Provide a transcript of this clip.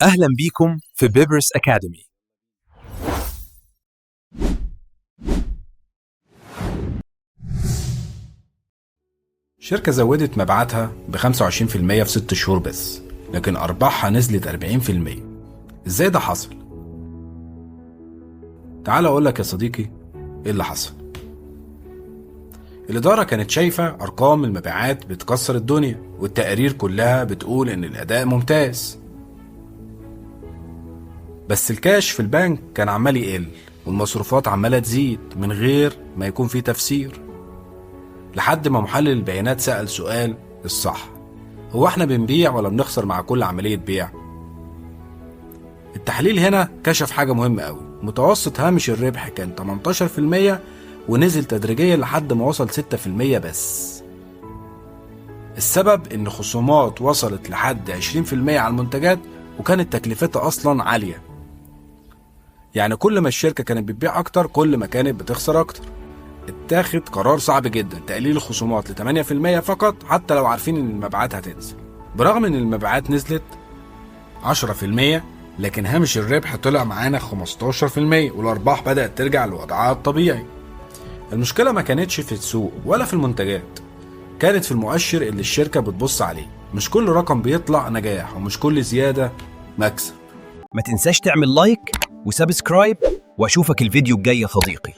أهلا بيكم في بيبرس أكاديمي. شركة زودت مبيعاتها ب 25% في 6 شهور بس، لكن أرباحها نزلت 40%. إزاي ده حصل؟ تعال أقول لك يا صديقي إيه اللي حصل. الإدارة كانت شايفة أرقام المبيعات بتكسر الدنيا، والتقارير كلها بتقول إن الأداء ممتاز، بس الكاش في البنك كان عمال يقل والمصروفات عمالة تزيد من غير ما يكون في تفسير، لحد ما محلل البيانات سأل سؤال الصح: هو احنا بنبيع ولا بنخسر مع كل عملية بيع؟ التحليل هنا كشف حاجة مهمة قوي. متوسط هامش الربح كان 18% ونزل تدريجيا لحد ما وصل 6% بس. السبب ان خصومات وصلت لحد 20% على المنتجات، وكانت تكلفتها اصلا عالية. يعني كل ما الشركة كانت بتبيع اكتر كل ما كانت بتخسر اكتر. اتاخد قرار صعب جدا، تقليل الخصومات ل 8% فقط، حتى لو عارفين ان المبيعات هتنزل. برغم ان المبيعات نزلت 10%، لكن هامش الربح طلع معانا 15%، والارباح بدأت ترجع لوضعها الطبيعي. المشكلة ما كانتش في السوق ولا في المنتجات، كانت في المؤشر اللي الشركة بتبص عليه. مش كل رقم بيطلع نجاح، ومش كل زيادة مكسب. ما تنساش تعمل لايك وسبسكرايب، واشوفك الفيديو الجاي يا صديقي.